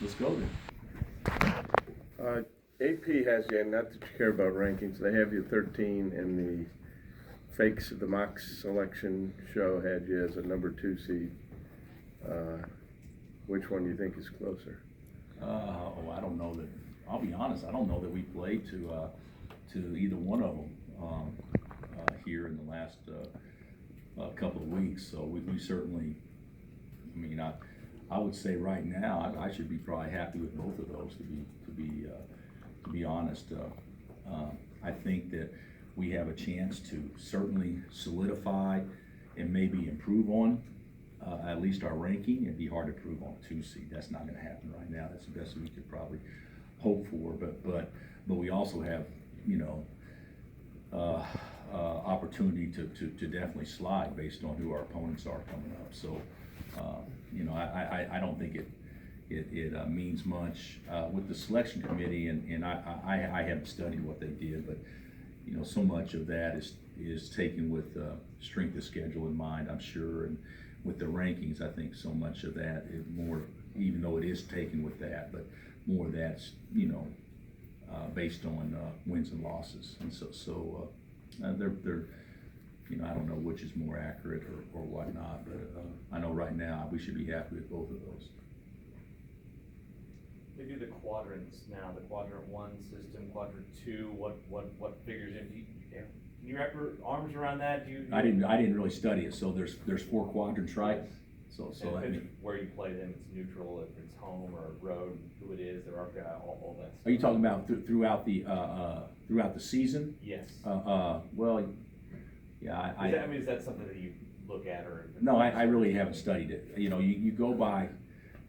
let's go then. AP has you, not that you care about rankings, they have you 13, and the fakes of the mock selection show had you as a number 2 seed. Which one do you think is closer? I don't know that. I'll be honest. I don't know that we played to either one of them here in the last couple of weeks. So we certainly. I mean, I would say right now I should be probably happy with both of those. To be honest, I think that we have a chance to certainly solidify and maybe improve on at least our ranking. It'd be hard to prove on 2 seed. That's not going to happen right now. That's the best we could probably hope for. But we also have, you know, opportunity to definitely slide based on who our opponents are coming up. So, you know, I don't think it means much with the selection committee, and I haven't studied what they did, but you know, so much of that is taken with strength of schedule in mind, I'm sure, and with the rankings, I think so much of that is more, even though it is taken with that, but more of that's, you know, based on wins and losses, and so they're you know, I don't know which is more accurate or whatnot, but I know right now we should be happy with both of those. They do the quadrants now, the quadrant 1 system, quadrant 2, what figures in, can you wrap your arms around that? I didn't really study it, so there's 4 quadrants, right? So and where you play them, it's neutral, if it's home or road, who it is, their RPI, all that stuff. Are you talking about throughout the season? Yes. Well, yeah, I mean, is that something that you look at or? No, I really haven't studied it. You know, you go by,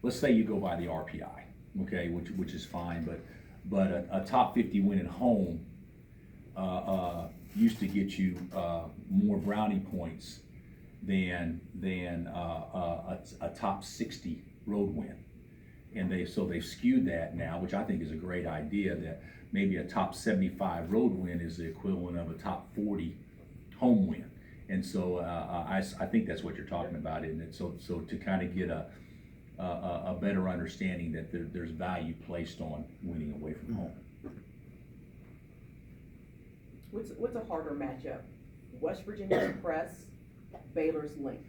let's say you go by the RPI, okay, which is fine, but a top 50 win at home used to get you more brownie points than a top 60 road win, and they've skewed that now, which I think is a great idea, that maybe a top 75 road win is the equivalent of a top 40 home win. And so I think that's what you're talking about, isn't it? So to kind of get a better understanding that there's value placed on winning away from home. What's a harder matchup? West Virginia's Press, Baylor's Link.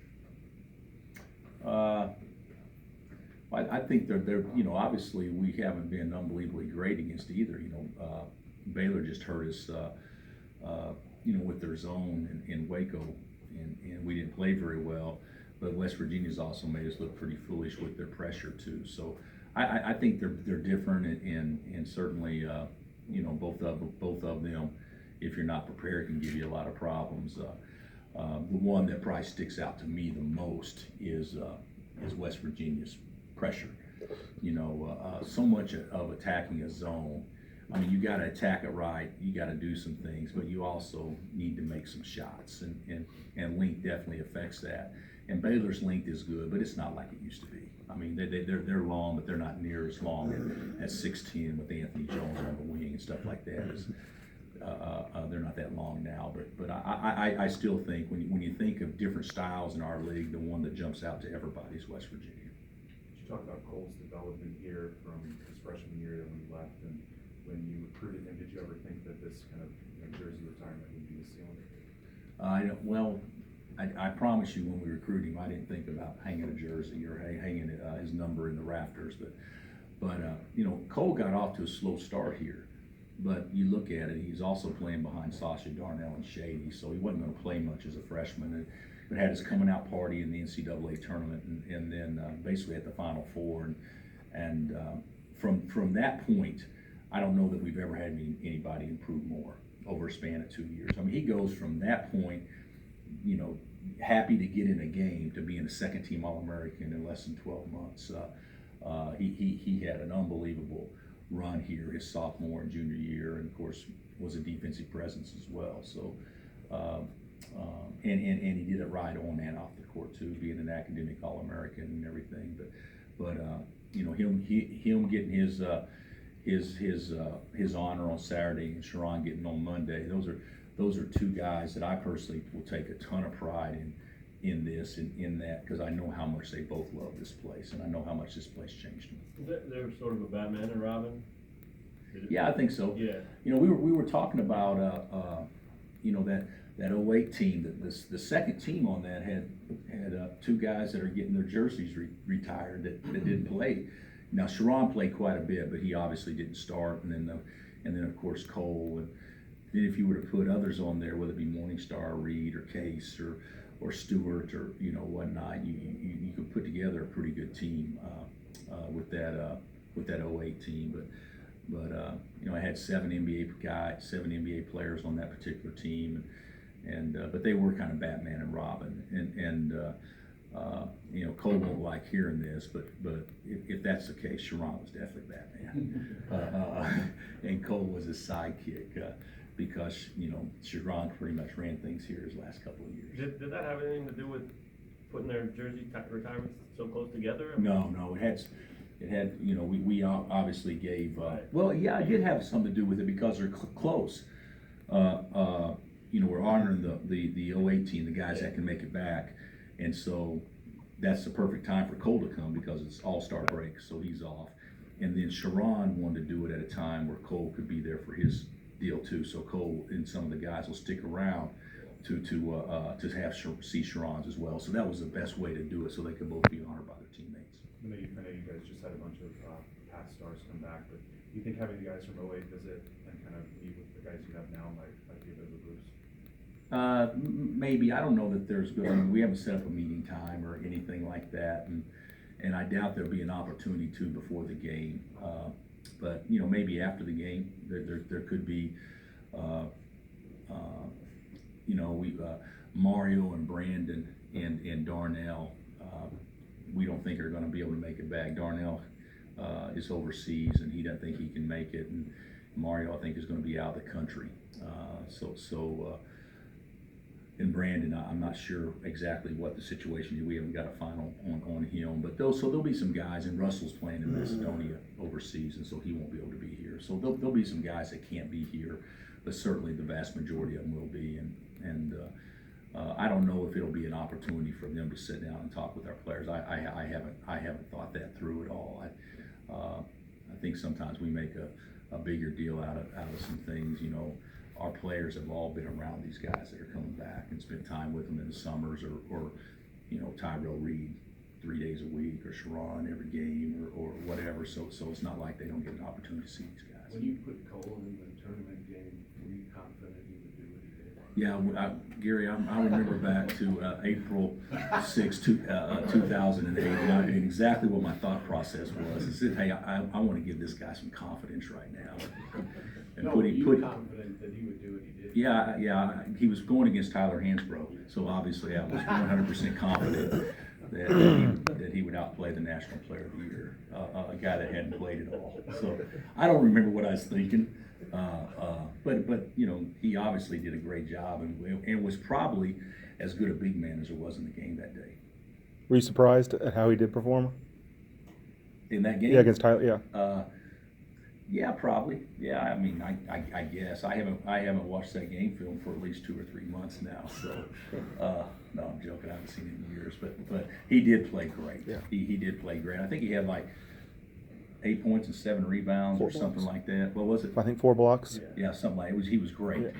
I think they're you know, obviously we haven't been unbelievably great against either. You know, Baylor just hurt us you know, with their zone in Waco, and we didn't play very well. But West Virginia's also made us look pretty foolish with their pressure too. So I think they're different, and certainly you know, both of them, if you're not prepared, can give you a lot of problems. The one that probably sticks out to me the most is West Virginia's pressure. You know, so much of attacking a zone. I mean, you got to attack it right. You got to do some things, but you also need to make some shots, and length definitely affects that. And Baylor's length is good, but it's not like it used to be. I mean, they're long, but they're not near as long as 6'10" with Anthony Jones on the wing and stuff like that. They're not that long now, but I still think when you think of different styles in our league, the one that jumps out to everybody is West Virginia. You talked about Cole's development here from his freshman year when he left, and when you recruited him, did you ever think that this kind of jersey retirement would be the ceiling? Well, I promise you, when we recruited him, I didn't think about hanging a jersey or hanging his number in the rafters. But you know, Cole got off to a slow start here. But you look at it, he's also playing behind Sasha, Darnell, and Shady, so he wasn't going to play much as a freshman. But had his coming out party in the NCAA tournament, and then basically at the Final Four, and from that point, I don't know that we've ever had anybody improve more over a span of 2 years. I mean, he goes from that point, you know, happy to get in a game to being a second-team All-American in less than 12 months. He had an unbelievable run here his sophomore and junior year, and of course was a defensive presence as well. So, and he did it right on and off the court too, being an academic All-American and everything. But you know, him getting his honor on Saturday and Sherron getting on Monday. Those are two guys that I personally will take a ton of pride in this, in that, because I know how much they both love this place, and I know how much this place changed them. They're sort of a Batman and Robin? Yeah, I think so. Yeah. You know, we were talking about, you know, that 08 team, the second team on that had two guys that are getting their jerseys retired that didn't play. Now, Sherron played quite a bit, but he obviously didn't start, and then of course Cole, and then if you were to put others on there, whether it be Morningstar, Reed, or Case, or Stewart, or you know whatnot, you could put together a pretty good team with that 08 team. But you know, I had 7 NBA players on that particular team, and but they were kind of Batman and Robin, and you know, Cole won't like hearing this, but if that's the case, Sherron was definitely Batman, and Cole was his sidekick. Because, you know, Sherron pretty much ran things here his last couple of years. Did that have anything to do with putting their jersey retirements so close together? No, it had, you know, we obviously gave, Right. well, yeah, it did have something to do with it because they're close. You know, we're honoring the 08 team, the guys that can make it back, and so that's the perfect time for Cole to come because it's All-Star break, so he's off. And then Sherron wanted to do it at a time where Cole could be there for his deal too, so Cole and some of the guys will stick around to have see Sherron's as well. So that was the best way to do it, so they could both be honored by their teammates. I know you guys just had a bunch of past stars come back, but do you think having the guys from 08 visit and kind of meet with the guys you have now might be a bit of a boost? Maybe, I don't know that there's good, I mean, we haven't set up a meeting time or anything like that, and I doubt there'll be an opportunity to before the game. But you know, maybe after the game, there could be, you know, Mario and Brandon and Darnell, we don't think are going to be able to make it back. Darnell is overseas and he doesn't think he can make it, and Mario I think is going to be out of the country. And Brandon, I'm not sure exactly what the situation is. We haven't got a final on him, but there'll be some guys, and Russell's playing in Macedonia overseas, and so he won't be able to be here. So there'll be some guys that can't be here, but certainly the vast majority of them will be. And I don't know if it'll be an opportunity for them to sit down and talk with our players. I haven't thought that through at all. I think sometimes we make a bigger deal out of some things, you know. Our players have all been around these guys that are coming back and spent time with them in the summers, or you know, Tyrell Reed 3 days a week, or Sherron every game, or whatever. So it's not like they don't get an opportunity to see these guys. When you put Cole in the tournament game, were you confident he would do what he did? Yeah, Gary, I remember back to April 6, 2008, and exactly what my thought process was. I said, hey, I want to give this guy some confidence right now. And Were you confident that he would do what he did? Yeah, he was going against Tyler Hansbrough, so obviously I was 100% confident that he would outplay the National Player of the Year, a guy that hadn't played at all. So I don't remember what I was thinking, but you know, he obviously did a great job and was probably as good a big man as there was in the game that day. Were you surprised at how he did perform? In that game? Yeah, against Tyler, yeah. Yeah, probably. Yeah, I mean, I guess I haven't watched that game film for at least 2 or 3 months now. So, no, I'm joking. I haven't seen it in years. But he did play great. Yeah. He did play great. I think he had like 8 points and 7 rebounds 4 or something blocks. like that. What was it? I think 4 blocks. Yeah, something like it. He was great. Yeah.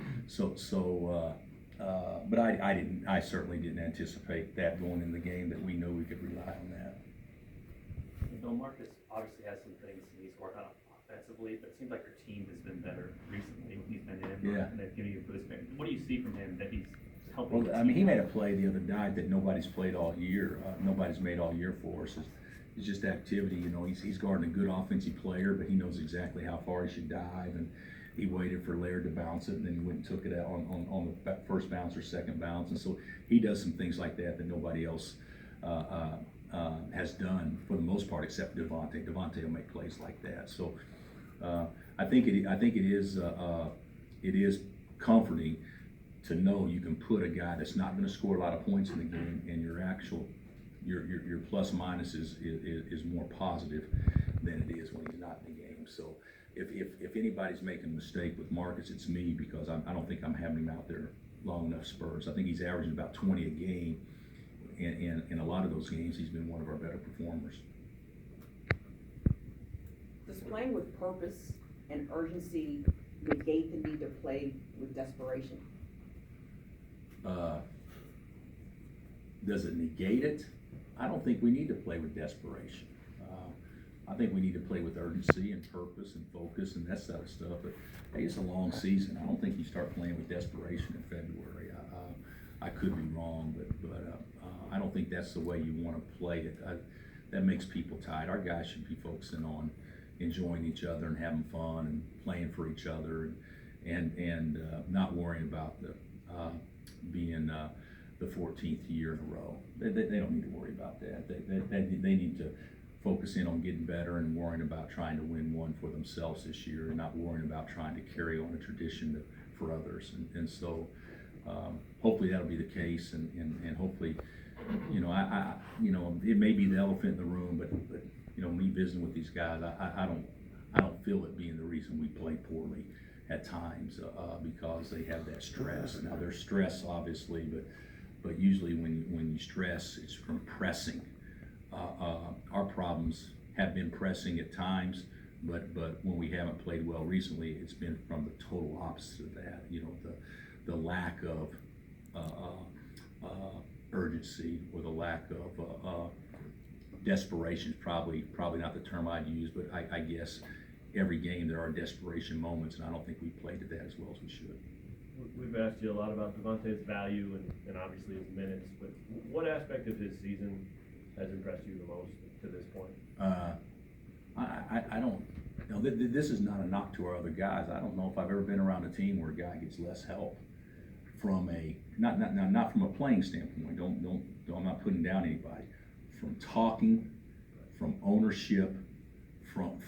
But I certainly didn't anticipate that going in the game, that we know we could rely on that. Bill Marcus obviously has some things he needs to work on offensively, but it seems like your team has been better recently when he's been in. Yeah. And they've given you a boost. What do you see from him that he's helping? Well, I mean, he made a play the other night that nobody's played all year. Nobody's made all year for us. It's just activity. You know, he's guarding a good offensive player, but he knows exactly how far he should dive, and he waited for Laird to bounce it, and then he went and took it out on the first bounce or second bounce. And so he does some things like that nobody else has done for the most part, except Devontae. Devontae will make plays like that. So I think it is comforting to know you can put a guy that's not going to score a lot of points in the game, and your plus minus is more positive than it is when he's not in the game. So if anybody's making a mistake with Marcus, it's me, because I don't think I'm having him out there long enough spurts. I think he's averaging about 20 a game, and in a lot of those games, he's been one of our better performers. Does playing with purpose and urgency negate the need to play with desperation? Does it negate it? I don't think we need to play with desperation. I think we need to play with urgency and purpose and focus and that sort of stuff, but hey, it's a long season. I don't think you start playing with desperation in February. I could be wrong, but I don't think that's the way you want to play it. That makes people tired. Our guys should be focusing on enjoying each other and having fun and playing for each other and not worrying about being the 14th year in a row. They don't need to worry about that. They need to focus in on getting better and worrying about trying to win one for themselves this year and not worrying about trying to carry on a tradition for others. And so hopefully that'll be the case, and hopefully, I it may be the elephant in the room, but me visiting with these guys, I don't feel it being the reason we play poorly at times, because they have that stress. Now there's stress obviously, but usually when you stress, it's from pressing. Our problems have been pressing at times, but when we haven't played well recently, it's been from the total opposite of that. The lack of urgency, or the lack of desperation is probably not the term I'd use, but I guess every game there are desperation moments, and I don't think we played to that as well as we should. We've asked you a lot about Devontae's value and obviously his minutes, but what aspect of his season has impressed you the most to this point? I don't, this is not a knock to our other guys. I don't know if I've ever been around a team where a guy gets less help from not from a playing standpoint. I'm not putting down anybody. From talking, from ownership, from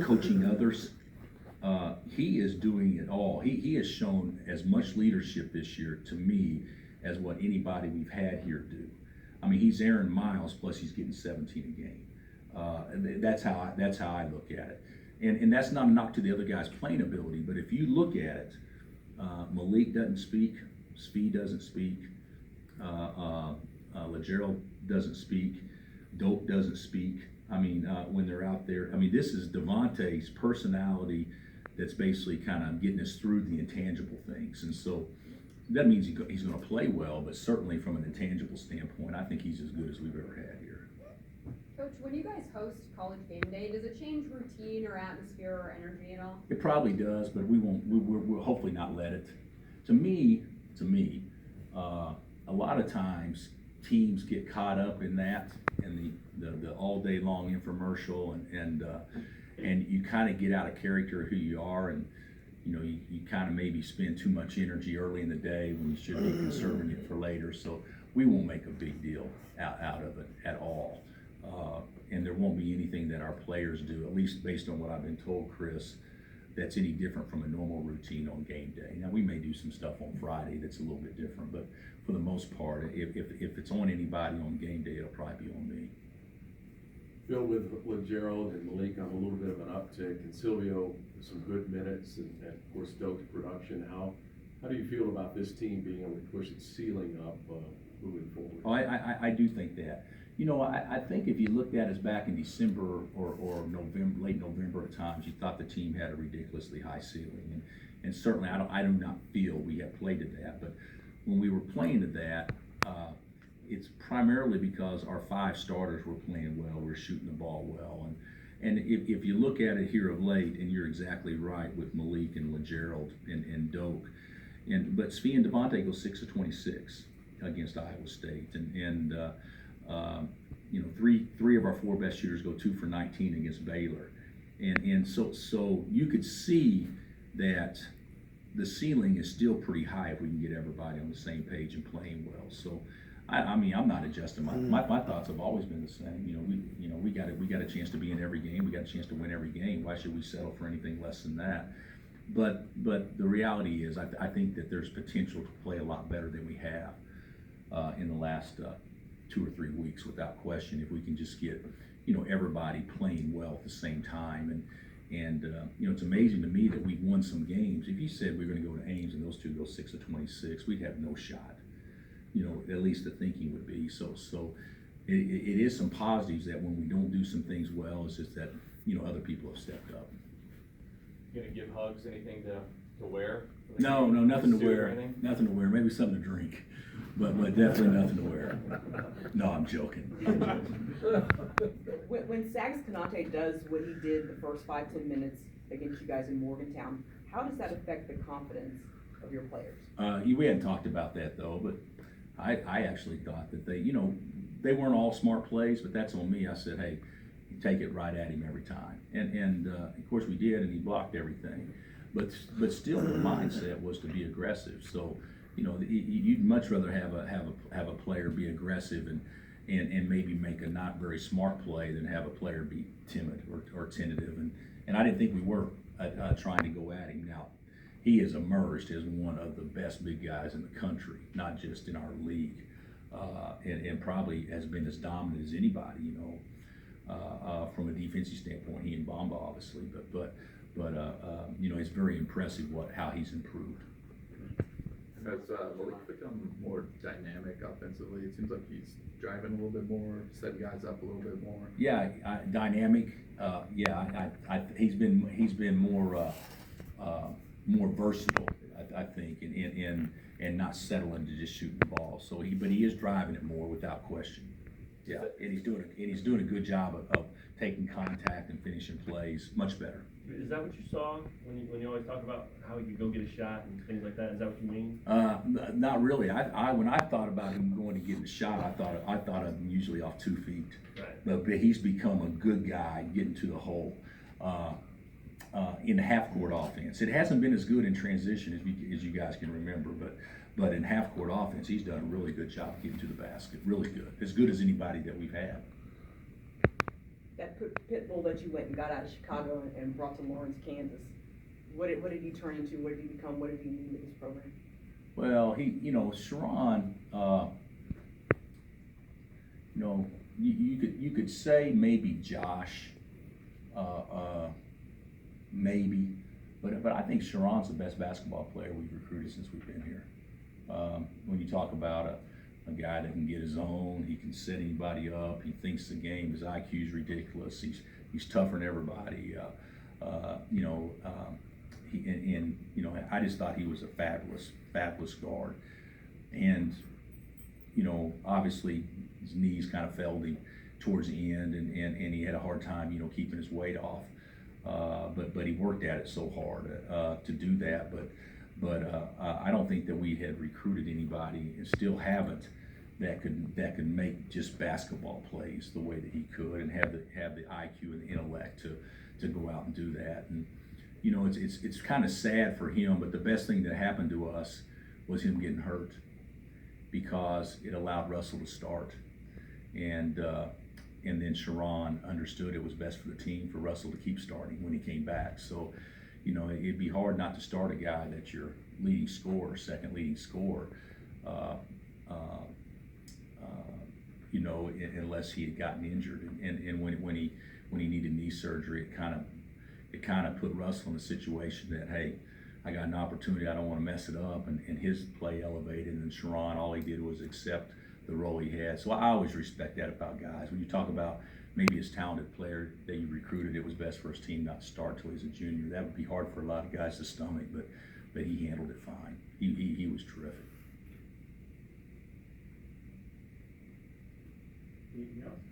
coaching others. He is doing it all. He has shown as much leadership this year to me as what anybody we've had here do. I mean, he's Aaron Miles, plus he's getting 17 a game. That's how I look at it. And that's not a knock to the other guy's playing ability, but if you look at it, Malik doesn't speak, Speed doesn't speak, LeGerald doesn't speak, Doak doesn't speak. I mean, when they're out there, I mean, this is Devontae's personality that's basically kind of getting us through the intangible things. And so that means he's going to play well, but certainly from an intangible standpoint, I think he's as good as we've ever had here. Coach, when you guys host college game day, does it change routine or atmosphere or energy at all? It probably does, but we'll hopefully not let it. To me, a lot of times teams get caught up in that and the all day long infomercial and you kind of get out of character of who you are, and you kind of maybe spend too much energy early in the day when you should be conserving it for later. So we won't make a big deal out of it at all. And there won't be anything that our players do, at least based on what I've been told, Chris, that's any different from a normal routine on game day. Now, we may do some stuff on Friday that's a little bit different, but for the most part, if it's on anybody on game day, it'll probably be on me. Phil, with LeGerald and Malik on a little bit of an uptick, and Silvio some good minutes, and of course Doak's production, how do you feel about this team being able to push its ceiling up moving forward? Oh, I do think that. I think if you looked at us back in December or November, late November at times, you thought the team had a ridiculously high ceiling, and certainly I do not feel we have played to that. But when we were playing to that, it's primarily because our 5 starters were playing well, we're shooting the ball well, and if you look at it here of late, and you're exactly right with Malik and LeGerald and Doak, but Svi and Devontae go 6 of 26 against Iowa State, and three of our 4 best shooters go 2 for 19 against Baylor, and so you could see that the ceiling is still pretty high if we can get everybody on the same page and playing well. So I mean, I'm not adjusting. My thoughts have always been the same. We got a chance to be in every game. We got a chance to win every game. Why should we settle for anything less than that? But the reality is, I think that there's potential to play a lot better than we have in the last 2 or 3 weeks, without question. If we can just get everybody playing well at the same time, and it's amazing to me that we've won some games. If you said we were going to go to Ames and those 2 go 6 of 26, we'd have no shot. at least the thinking would be. So it is some positives that when we don't do some things well, it's just that, other people have stepped up. You gonna give Hugs anything to wear? No, nothing to Suit or wear, anything? nothing to wear, maybe something to drink, but definitely nothing to wear. No, I'm joking. When Sags Kanate does what he did the first 5-10 minutes against you guys in Morgantown, how does that affect the confidence of your players? We hadn't talked about that though, but I actually thought that they weren't all smart plays, but that's on me. I said, hey, you take it right at him every time. And of course we did, and he blocked everything. But still the mindset was to be aggressive. So, you'd much rather have a player be aggressive and maybe make a not very smart play than have a player be timid or tentative. And I didn't think we were trying to go at him. Now, he has emerged as one of the best big guys in the country, not just in our league, and probably has been as dominant as anybody, from a defensive standpoint. He and Bamba, obviously, but it's very impressive how he's improved. Has Malik become more dynamic offensively? It seems like he's driving a little bit more, setting guys up a little bit more. Yeah, dynamic. He's been more versatile, I think, and not settling to just shooting the ball. So but he is driving it more without question. Yeah, and he's doing a good job of taking contact and finishing plays much better. Is that what you saw when you always talk about how he could go get a shot and things like that? Is that what you mean? Not really. When I thought about him going to get a shot, I thought of him usually off 2 feet. Right. But he's become a good guy getting to the hole in the half-court offense. It hasn't been as good in transition as you guys can remember, but in half-court offense, he's done a really good job getting to the basket. Really good as anybody that we've had. That pit bull that you went and got out of Chicago and brought to Lawrence, Kansas, what did he turn into? What did he become? What did he mean to this program? Well, Sherron, you could say maybe Josh, maybe, but I think Sherron's the best basketball player we've recruited since we've been here. When you talk about a guy that can get his own, he can set anybody up, he thinks the game, his IQ is ridiculous, he's tougher than everybody. I just thought he was a fabulous guard. And, obviously his knees kind of failed him towards the end, and he had a hard time, keeping his weight off. But he worked at it so hard to do that. But I don't think that we had recruited anybody, and still haven't, that could make just basketball plays the way that he could, and have the IQ and the intellect to go out and do that. And it's kind of sad for him, but the best thing that happened to us was him getting hurt, because it allowed Russell to start, and then Sherron understood it was best for the team for Russell to keep starting when he came back. So, it'd be hard not to start a guy that's your leading scorer, second leading scorer, unless he had gotten injured. And when he needed knee surgery, it kind of put Russell in a situation that, hey, I got an opportunity, I don't want to mess it up, and his play elevated, and Sherron, all he did was accept the role he had. So I always respect that about guys. When you talk about maybe his talented player that you recruited, it was best for his team not to start till he's a junior. That would be hard for a lot of guys to stomach, but he handled it fine. He was terrific. Anything else?